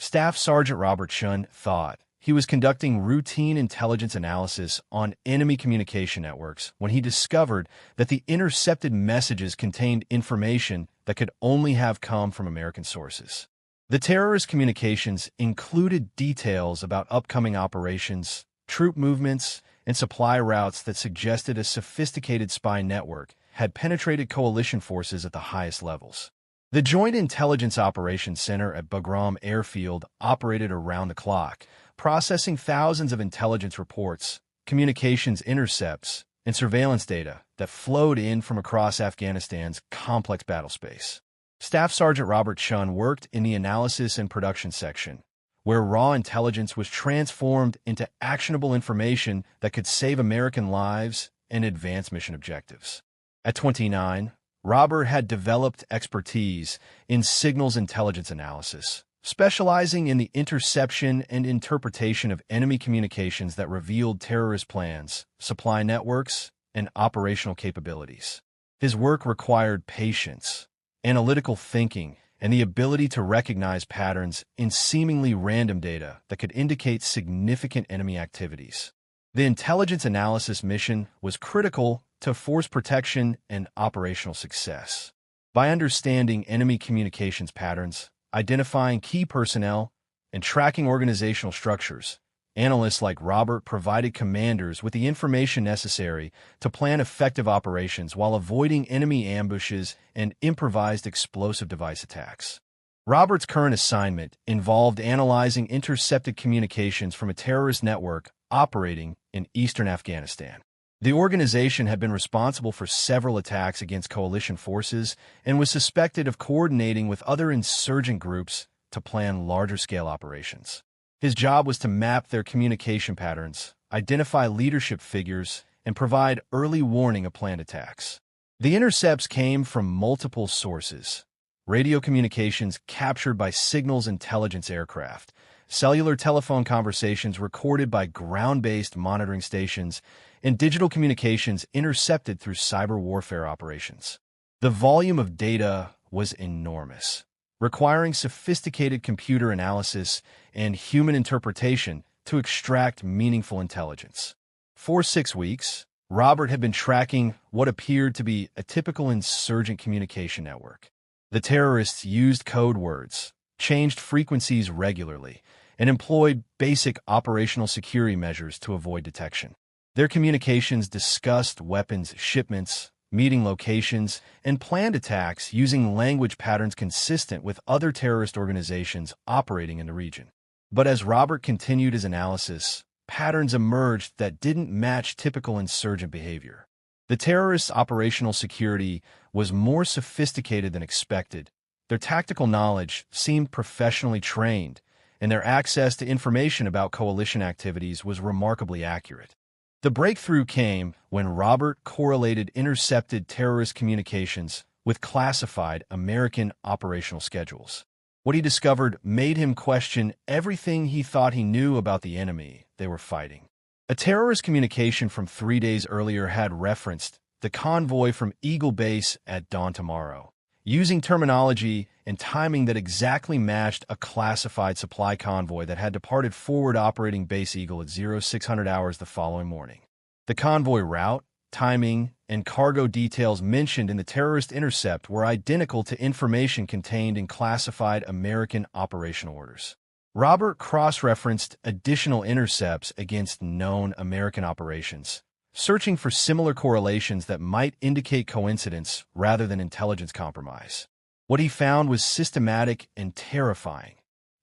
Staff Sergeant Robert Chen thought he was conducting routine intelligence analysis on enemy communication networks when he discovered that the intercepted messages contained information that could only have come from American sources. The terrorist communications included details about upcoming operations, troop movements, and supply routes that suggested a sophisticated spy network had penetrated coalition forces at the highest levels. The Joint Intelligence Operations Center at Bagram Airfield operated around the clock, processing thousands of intelligence reports, communications intercepts, and surveillance data that flowed in from across Afghanistan's complex battlespace. Staff Sergeant Robert Chen worked in the analysis and production section, where raw intelligence was transformed into actionable information that could save American lives and advance mission objectives. At 29, Robert had developed expertise in signals intelligence analysis, specializing in the interception and interpretation of enemy communications that revealed terrorist plans, supply networks, and operational capabilities. His work required patience, analytical thinking, and the ability to recognize patterns in seemingly random data that could indicate significant enemy activities. The intelligence analysis mission was critical to force protection and operational success. By understanding enemy communications patterns, identifying key personnel, and tracking organizational structures, analysts like Robert provided commanders with the information necessary to plan effective operations while avoiding enemy ambushes and improvised explosive device attacks. Robert's current assignment involved analyzing intercepted communications from a terrorist network operating in eastern Afghanistan. The organization had been responsible for several attacks against coalition forces and was suspected of coordinating with other insurgent groups to plan larger-scale operations. His job was to map their communication patterns, identify leadership figures, and provide early warning of planned attacks. The intercepts came from multiple sources: radio communications captured by signals intelligence aircraft, cellular telephone conversations recorded by ground-based monitoring stations, and digital communications intercepted through cyber warfare operations. The volume of data was enormous, requiring sophisticated computer analysis and human interpretation to extract meaningful intelligence. For 6 weeks, Robert had been tracking what appeared to be a typical insurgent communication network. The terrorists used code words, changed frequencies regularly, and employed basic operational security measures to avoid detection. Their communications discussed weapons shipments, meeting locations, and planned attacks using language patterns consistent with other terrorist organizations operating in the region. But as Robert continued his analysis, patterns emerged that didn't match typical insurgent behavior. The terrorists' operational security was more sophisticated than expected. Their tactical knowledge seemed professionally trained, and their access to information about coalition activities was remarkably accurate. The breakthrough came when Robert correlated intercepted terrorist communications with classified American operational schedules. What he discovered made him question everything he thought he knew about the enemy they were fighting. A terrorist communication from 3 days earlier had referenced the convoy from Eagle Base at dawn tomorrow, using terminology and timing that exactly matched a classified supply convoy that had departed forward operating Base Eagle at 0600 hours the following morning. The convoy route, timing, and cargo details mentioned in the terrorist intercept were identical to information contained in classified American operational orders. Robert cross-referenced additional intercepts against known American operations, searching for similar correlations that might indicate coincidence rather than intelligence compromise. What he found was systematic and terrifying.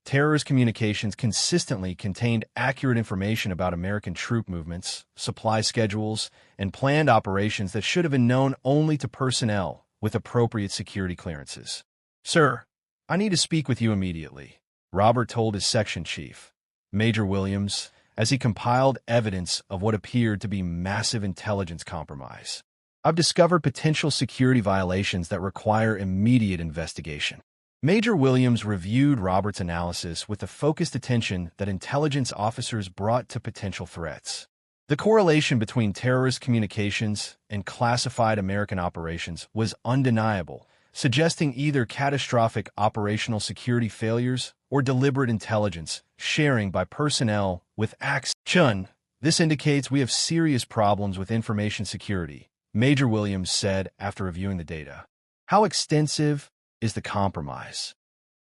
Terrorist communications consistently contained accurate information about American troop movements, supply schedules, and planned operations that should have been known only to personnel with appropriate security clearances. "Sir, I need to speak with you immediately," Robert told his section chief, Major Williams, as he compiled evidence of what appeared to be massive intelligence compromise. "I've discovered potential security violations that require immediate investigation." Major Williams reviewed Robert's analysis with the focused attention that intelligence officers brought to potential threats. The correlation between terrorist communications and classified American operations was undeniable, suggesting either catastrophic operational security failures or deliberate intelligence sharing by personnel with access. Chen, this indicates we have serious problems with information security, Major Williams said after reviewing the data. How extensive is the compromise?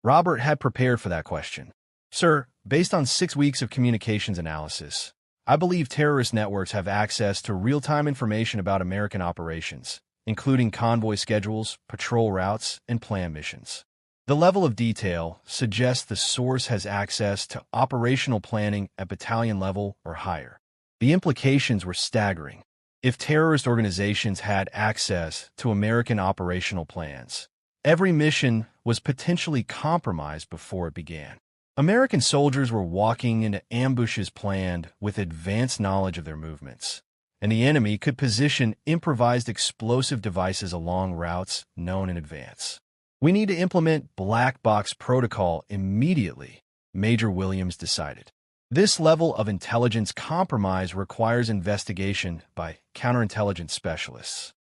Robert had prepared for that question. Sir, based on 6 weeks of communications analysis, I believe terrorist networks have access to real-time information about American operations, including convoy schedules, patrol routes, and planned missions. The level of detail suggests the source has access to operational planning at battalion level or higher. The implications were staggering. If terrorist organizations had access to American operational plans, every mission was potentially compromised before it began. American soldiers were walking into ambushes planned with advanced knowledge of their movements, and the enemy could position improvised explosive devices along routes known in advance. We need to implement black box protocol immediately, Major Williams decided. This level of intelligence compromise requires investigation by counterintelligence specialists.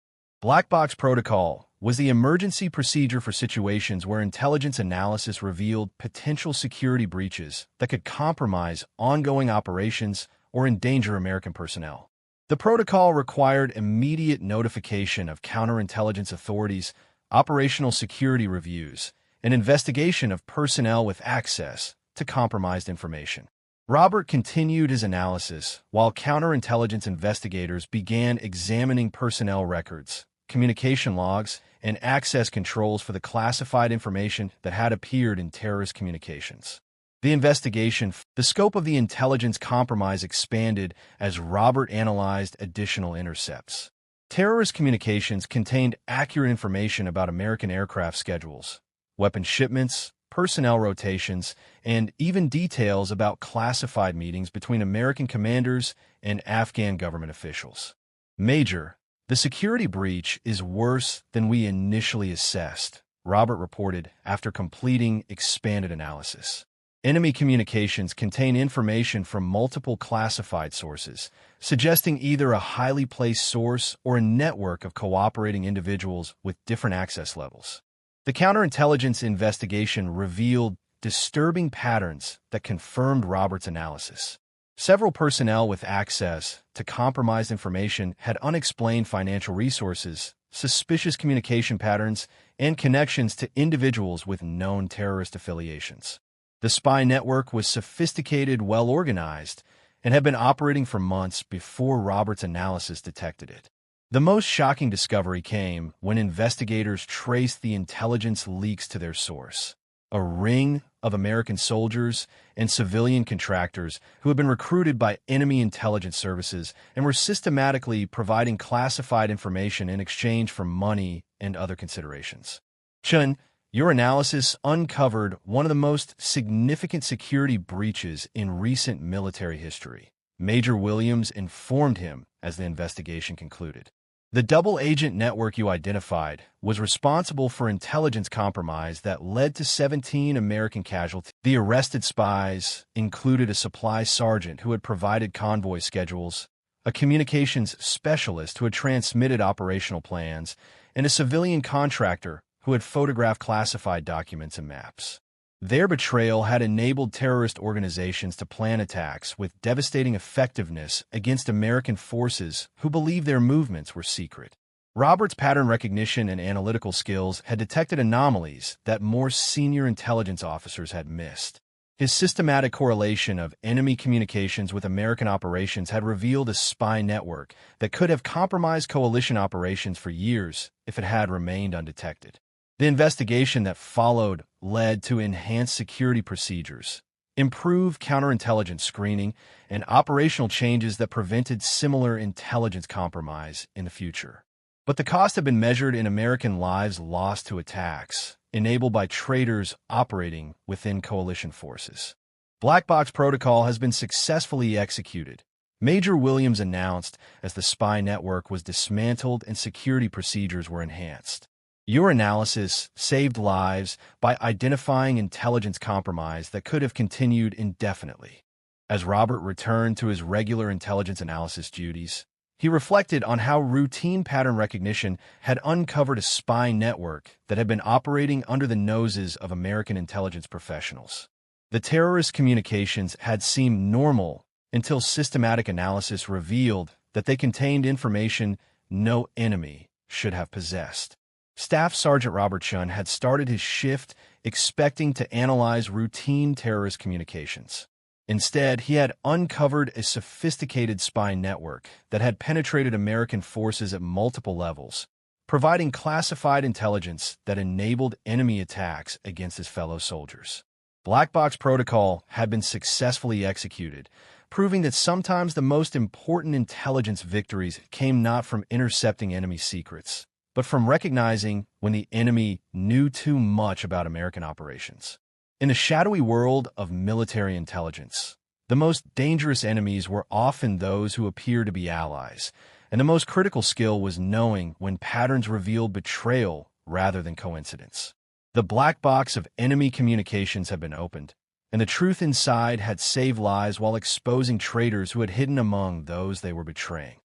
Black box protocol was the emergency procedure for situations where intelligence analysis revealed potential security breaches that could compromise ongoing operations or endanger American personnel. The protocol required immediate notification of counterintelligence authorities, operational security reviews, and investigation of personnel with access to compromised information. Robert continued his analysis while counterintelligence investigators began examining personnel records, communication logs, and access controls for the classified information that had appeared in terrorist communications. The scope of the intelligence compromise expanded as Robert analyzed additional intercepts. Terrorist communications contained accurate information about American aircraft schedules, weapon shipments, personnel rotations, and even details about classified meetings between American commanders and Afghan government officials. Major, the security breach is worse than we initially assessed, Robert reported after completing expanded analysis. Enemy communications contain information from multiple classified sources, suggesting either a highly placed source or a network of cooperating individuals with different access levels. The counterintelligence investigation revealed disturbing patterns that confirmed Robert's analysis. Several personnel with access to compromised information had unexplained financial resources, suspicious communication patterns, and connections to individuals with known terrorist affiliations. The spy network was sophisticated, well-organized, and had been operating for months before Robert's analysis detected it. The most shocking discovery came when investigators traced the intelligence leaks to their source, a ring of American soldiers and civilian contractors who had been recruited by enemy intelligence services and were systematically providing classified information in exchange for money and other considerations. Chen, your analysis uncovered one of the most significant security breaches in recent military history, Major Williams informed him as the investigation concluded. The double-agent network you identified was responsible for intelligence compromise that led to 17 American casualties. The arrested spies included a supply sergeant who had provided convoy schedules, a communications specialist who had transmitted operational plans, and a civilian contractor who had photographed classified documents and maps. Their betrayal had enabled terrorist organizations to plan attacks with devastating effectiveness against American forces who believed their movements were secret. Robert's pattern recognition and analytical skills had detected anomalies that more senior intelligence officers had missed. His systematic correlation of enemy communications with American operations had revealed a spy network that could have compromised coalition operations for years if it had remained undetected. The investigation that followed led to enhanced security procedures, improved counterintelligence screening, and operational changes that prevented similar intelligence compromise in the future. But the cost had been measured in American lives lost to attacks, enabled by traitors operating within coalition forces. Black box protocol has been successfully executed, Major Williams announced as the spy network was dismantled and security procedures were enhanced. Your analysis saved lives by identifying intelligence compromise that could have continued indefinitely. As Robert returned to his regular intelligence analysis duties, He reflected on how routine pattern recognition had uncovered a spy network that had been operating under the noses of American intelligence professionals. The terrorist communications had seemed normal until systematic analysis revealed that they contained information no enemy should have possessed. Staff Sergeant Robert Chen had started his shift expecting to analyze routine terrorist communications. Instead, he had uncovered a sophisticated spy network that had penetrated American forces at multiple levels, providing classified intelligence that enabled enemy attacks against his fellow soldiers. Black Box Protocol had been successfully executed, proving that sometimes the most important intelligence victories came not from intercepting enemy secrets, but from recognizing when the enemy knew too much about American operations. In the shadowy world of military intelligence, the most dangerous enemies were often those who appear to be allies, and the most critical skill was knowing when patterns revealed betrayal rather than coincidence. The black box of enemy communications had been opened, and the truth inside had saved lives while exposing traitors who had hidden among those they were betraying.